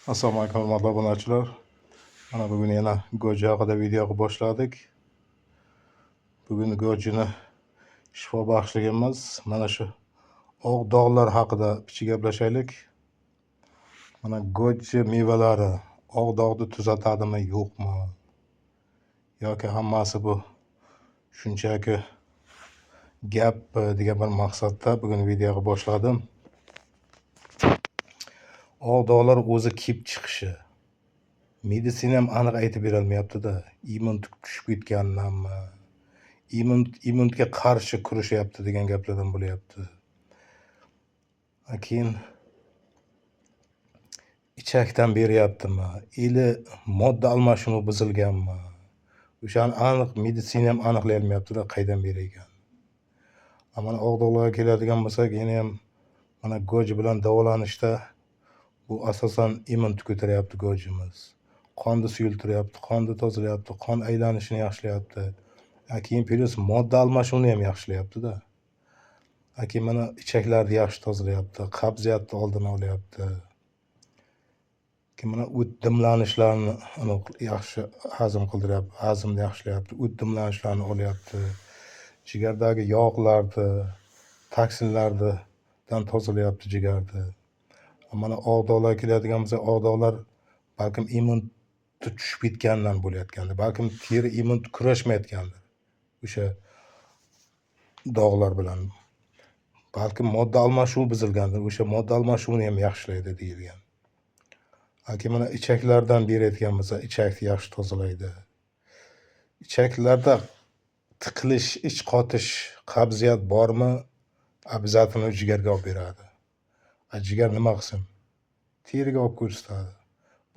Assalomu alaykum hurmatli obunachilar. Mana bugun yana go'ji haqida video qilib boshladik. Bugun go'jini shifo bag'ishlagan emas, mana shu oq dog'lar haqida picha gaplashaylik. Mana go'ji mevalari oq dog'ni tuzatadimi, yo'qmi? Yoki hammasi bu shunchaki gap degan bir maqsadda bugun video qilib boshladim. Oq dog'lar o'zi kelib chiqishi meditsina ham aniq aytib berolmayapti-da. Immunitet tushib ketgandanmi, immunitga qarshi kurashyapti degan gaplardan bo'lyapti. Keyin ichakdan beryaptimi, ili modda almashinuvi buzilganmi? O'shani aniq meditsina ham aniqlay olmayapti-da, qaydan berar ekan. Mana oq dog'larga keladigan bo'lsak, yana ham mana go'ji bilan davolanishda bu asosan immunitet ko'taryapti go'jimiz. Qonni suyultiryapti, qonni tozalayapti, qon aylanishini yaxshilayapti. Keyin plus modda almashinuvini ham yaxshilayapti-da. Keyin mana ichaklarni yaxshi tozalayapti, qabziyatni oldini olyapti. Keyin mana o't dimlanishlarini yaxshi hazm qildiryapti, hazmni yaxshilayapti, o't dimlanishlarini olyapti. Jigardagi yog'larni, toksinlardan tozalayapti jigarni. Mana oq dog'lar keladigan bo'lsa, oq dog'lar balkim immunitet tushib ketgandan bo'layotgandir. Balkim teri immunitet kurashmayotgandir o'sha dog'lar bilan. Balkim modda almashuvi buzilgandir. O'sha modda almashuvini ham yaxshilaydi deyilgan. Keyin mana ichaklardan berayotgan bo'lsa, ichakni yaxshi tozalaydi. Ichaklarda tiqilish, ich qotish, qabziyat bormi, обязательно jigarga olib beradi. Jigar nima qilsin? Teriga olib ko'rsatadi.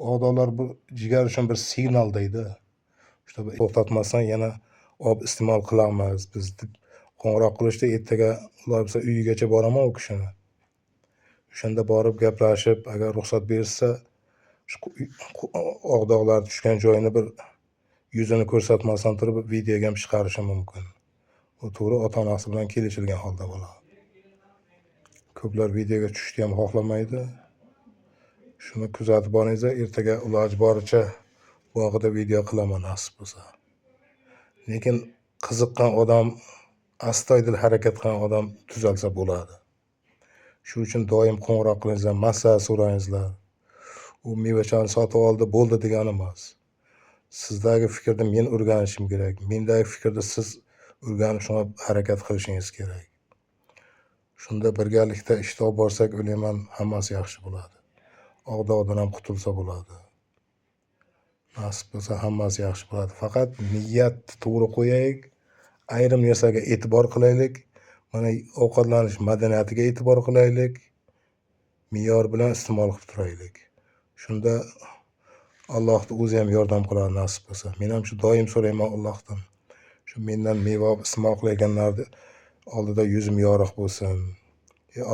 Oq dog'lar bu jigar uchun bir signal deydi. Shuni to'xtatmasdan yana olib iste'mol qilamiz biz deb qo'ng'iroq qilishda, ertaga ular bo'lsa uyigacha boraman u kishini. O'shanda borib gaplashib, agar ruxsat bersa, oq dog'lar tushgan joyini bir yuzini ko'rsatmasdan turib videoga ham chiqarishi mumkin. U to'g'ri ota-onasi bilan kelishilgan holda bo'ladi. Ko'plar videoga tushishni ham xohlamaydi. Shuni kuzatib boringizlar, ertaga iloji boricha bu haqida video qilaman nasib bo'lsa. Lekin qiziqqan odam, astoydil harakat qilgan odam tuzalsa bo'ladi. Shu uchun doim qo'ng'iroq qilingizlar, maslahat so'rangizlar. U mevachani sotib oldi, bo'ldi degani emas. Sizdagi fikrni men o'rganishim kerak. Mendagi fikrni siz o'rganib shunga harakat qilishingiz kerak. Shunda birgalikda ishni olib borsak, o'ylayman, hammasi yaxshi bo'ladi. Oq dog'dan ham qutulsa bo'ladi. Nasib bo'lsa hammasi yaxshi bo'ladi. Faqat niyatni to'g'ri qo'yaylik, ayrim narsaga e'tibor qilaylik. Mana ovqatlanish madaniyatiga e'tibor qilaylik. Me'yor bilan iste'mol qilib turaylik. Shunda Allohning o'zi ham yordam qiladi nasib bo'lsa. Men ham shu doim so'rayman Allohdan. Shu mendan meva iste'mol qilayotganlarni oldida yuzim yorug' bo'lsin.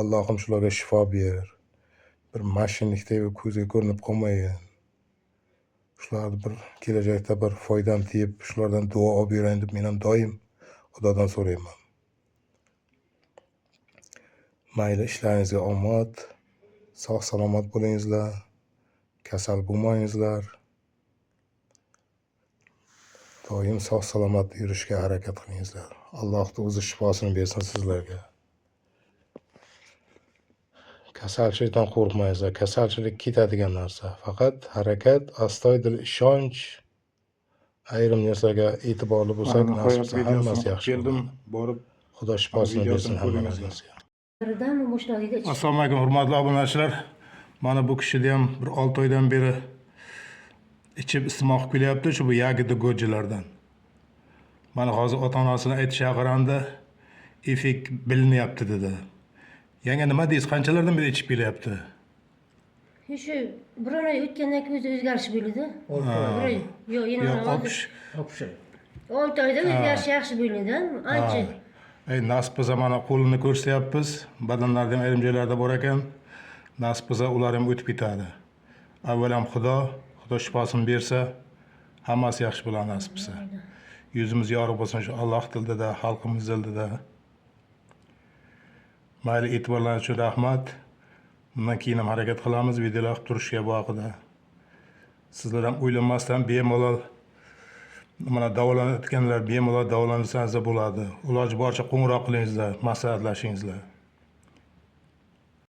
Allohim shularga shifo ber. Bir mashinlikdek ko'zga ko'rinib qolmayin. Shularni bir kelajakda bir foydam tegib, shulardan duo olib yurayin deb men ham doim Xudodan so'rayman. Mayli, ishlaringizga omad, sog' salomat bo'lingizlar, kasal bo'lmangizlar. Doim sog' salomat yurishga harakat qilingizlar. Allohning o'zi shifosini bersin sizlarga. Kasalchilikdan qo'rqmangizlar. Kasalchilik ketadigan narsa. Faqat harakat, astoydil ishonch, ayrim narsaga e'tiborli bo'lsak, nasib bo'lsa hammasi yaxshi bo'ladi. Borib Xudo shifosini bersin hammamizga. Assalomu alaykum hurmatli obunachilar. Mana bu kishida ham bir 6 oydan beri ichib iste'mol qilib kelyapti shu bu yagida go'jilardan. Mana hozir ota-onasini aytishiga qaraganda effekt bilinyapti dedi. Yanga nima deysiz? Qanchalardan beri ichib kelyapti? Shu bir oy o'tgandan keyin o'zgarish bo'ldi. 6 oy. Yo'q, yana 6 oyda o'zgarish yaxshi bo'ldi. Ancha. Nasib bo'lsa mana qo'lini ko'rsatyapmiz. Badanlarida ham ayrim joylarda bor ekan. Nasib bo'lsa ular ham o'tib ketadi. Avvalam Xudo shifosini bersa, hammasi yaxshi bo'ladi nasib bo'lsa. Yuzimiz yorug' bo'lsin shu Alloh tilida, xalqimiz tilida. Mayli, e'tiborlaringiz uchun rahmat. Bundan keyin ham harakat qilamiz videolar qilib turishga bu haqida. Sizlar ham o'ylanmasdan bemalol mana davolanayotganlar bemalol davolansangiz bo'ladi. Iloji boricha qo'ng'iroq qilingizlar, maslahatlashingizlar.